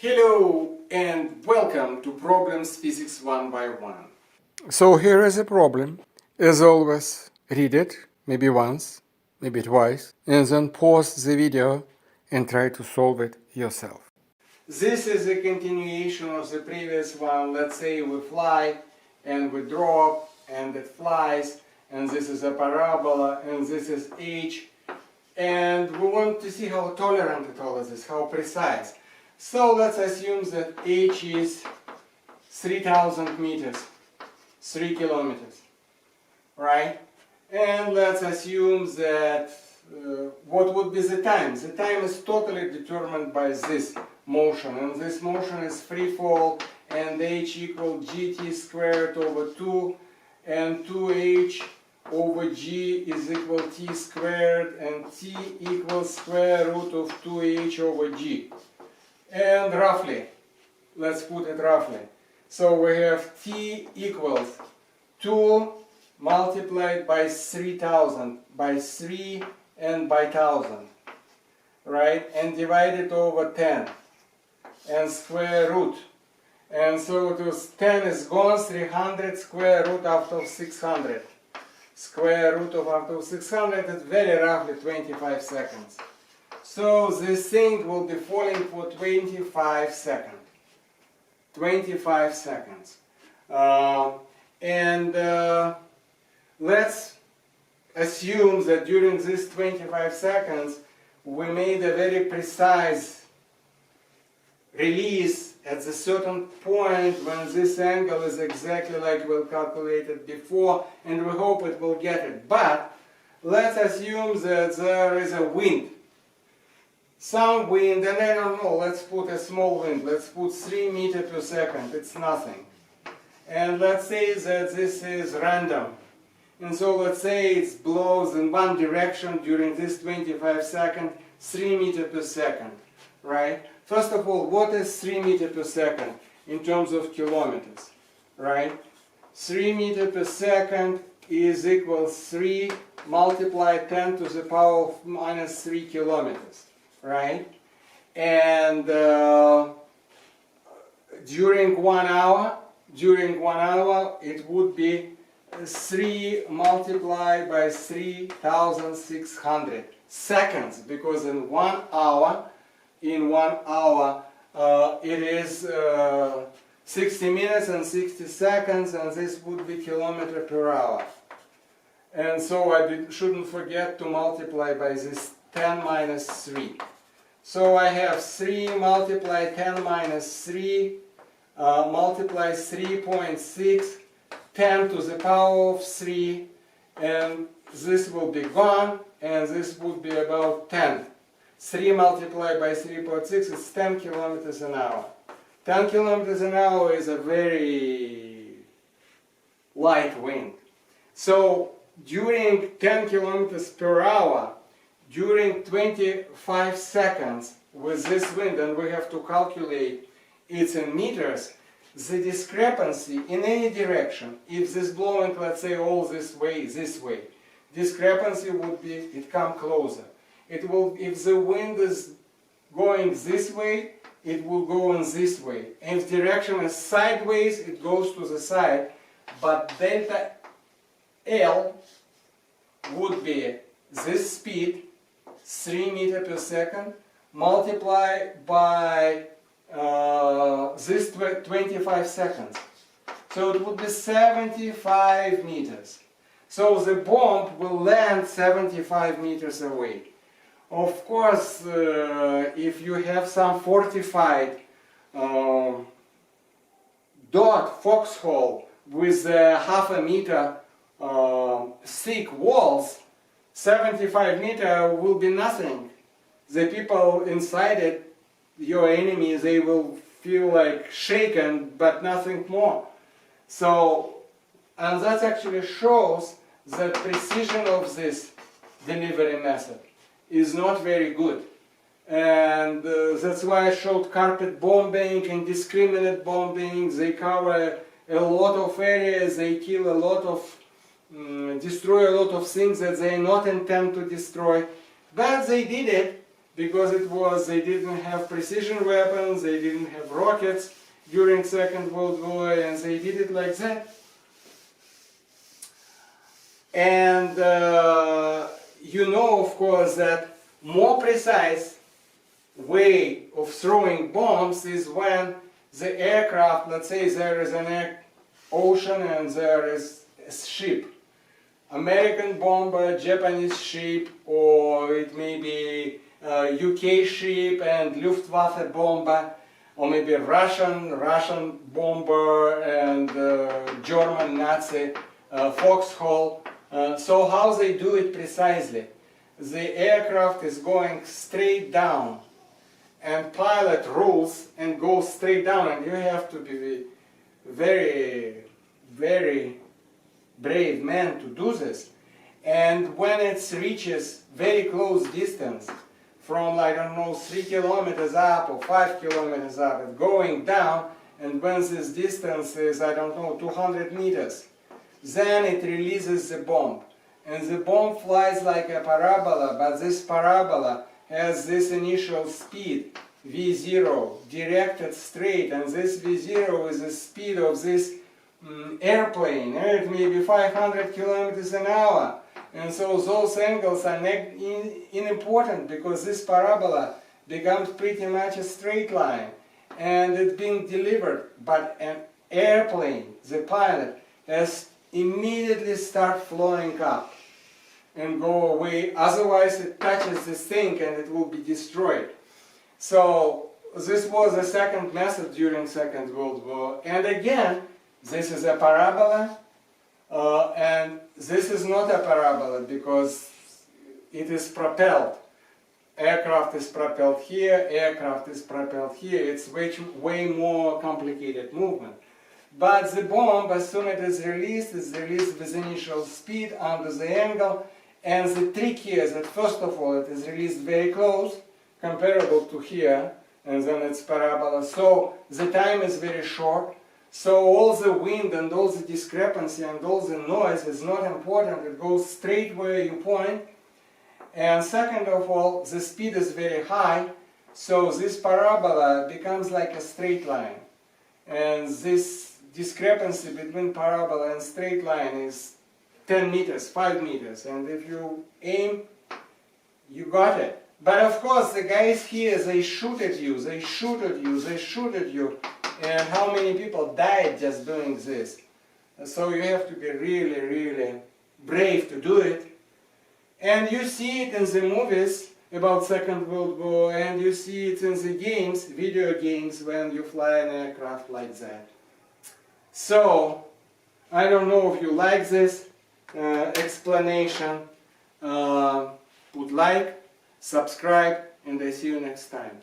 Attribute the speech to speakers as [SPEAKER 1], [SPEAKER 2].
[SPEAKER 1] Hello and welcome to Problems Physics 1 by 1.
[SPEAKER 2] So here is a problem. As always, read it, maybe once, maybe twice, and then pause the video and try to solve it yourself.
[SPEAKER 1] This is a continuation of the previous one. Let's say we fly and we drop and it flies, and this is a parabola and this is h, and we want to see how tolerant it all is, how precise. So let's assume that h is 3000 meters, 3 kilometers, right? And let's assume that what would be the time? The time is totally determined by this motion, and this motion is free fall, and h equals gt squared over 2, and 2h over g is equal t squared, and t equals square root of 2h over g. And roughly, let's put it roughly. So we have t equals 2 multiplied by 3000, by 3 and by 1000, right? And divided over 10 and square root. And so it was 10 is gone, 300 square root out of 600. Square root of out of 600 is very roughly 25 seconds. So this thing will be falling for 25 seconds. 25 seconds. Let's assume that during these 25 seconds we made a very precise release at a certain point when this angle is exactly like we calculated before, and we hope it will get it. But let's assume that there is a wind. Some wind, and I don't know, let's put a small wind, let's put 3 meters per second, it's nothing. And let's say that this is random. And so let's say it blows in one direction during this 25 seconds, 3 meters per second, right? First of all, what is 3 meters per second in terms of kilometers, right? 3 meters per second is equal 3 multiplied 10 to the power of minus 3 kilometers. Right? And during 1 hour, it would be 3 multiplied by 3600 seconds, because in 1 hour, it is 60 minutes and 60 seconds, and this would be kilometer per hour. And so I shouldn't forget to multiply by this 10 minus 3. So I have 3 multiply 10 minus 3 multiply 3.6, 10 to the power of 3, and this will be gone, and this would be about 10. 3 multiplied by 3.6 is 10 kilometers an hour. 10 kilometers an hour is a very light wind. So during 10 kilometers per hour, during 25 seconds with this wind, and we have to calculate it's in meters, the discrepancy in any direction, if this blowing, let's say, all this way, discrepancy would be, it come closer. It will, if the wind is going this way, it will go in this way. And if direction is sideways, it goes to the side, but delta L would be this speed, 3 meters per second, multiplied by this 25 seconds. So it would be 75 meters. So the bomb will land 75 meters away. Of course, if you have some fortified dot foxhole with half a meter thick walls, 75 meters will be nothing. The people inside it, your enemies, they will feel like shaken, but nothing more. So, and that actually shows that precision of this delivery method is not very good. And that's why I showed carpet bombing, indiscriminate bombing. They cover a lot of areas, they kill a lot of destroy a lot of things that they not intend to destroy, but they did it because they didn't have precision weapons, they didn't have rockets during Second World War, and they did it like that. And you know, of course, that more precise way of throwing bombs is when the aircraft, let's say there is an ocean and there is a ship. American bomber, Japanese ship, or it may be UK ship and Luftwaffe bomber, or maybe Russian bomber and German Nazi foxhole. So how they do it precisely? The aircraft is going straight down, and pilot rolls and goes straight down, and you have to be very, very brave man to do this. And when it reaches very close distance, from, I don't know, 3 kilometers up or 5 kilometers up, it's going down, and when this distance is, I don't know, 200 meters, then it releases the bomb. And the bomb flies like a parabola, but this parabola has this initial speed, V0, directed straight, and this V0 is the speed of this airplane. It may be 500 kilometers an hour. And so those angles are unimportant, because this parabola becomes pretty much a straight line. And it's being delivered, but an airplane, the pilot, has immediately start flying up and go away, otherwise it touches this thing and it will be destroyed. So this was the second method during Second World War. And again, this is a parabola, and this is not a parabola because it is propelled. Aircraft is propelled here, aircraft is propelled here. It's way more complicated movement. But the bomb, as soon as it's released with initial speed under the angle. And the trick here is that first of all it is released very close, comparable to here, and then it's parabola. So the time is very short. So all the wind and all the discrepancy and all the noise is not important. It goes straight where you point. And second of all, the speed is very high. So this parabola becomes like a straight line. And this discrepancy between parabola and straight line is 10 meters, 5 meters, and if you aim, you got it. But of course, the guys here, they shoot at you, they shoot at you, they shoot at you, and how many people died just doing this? So you have to be really, really brave to do it. And you see it in the movies about Second World War, and you see it in the games, video games, when you fly an aircraft like that. So, I don't know if you like this explanation. Put like, subscribe, and I see you next time.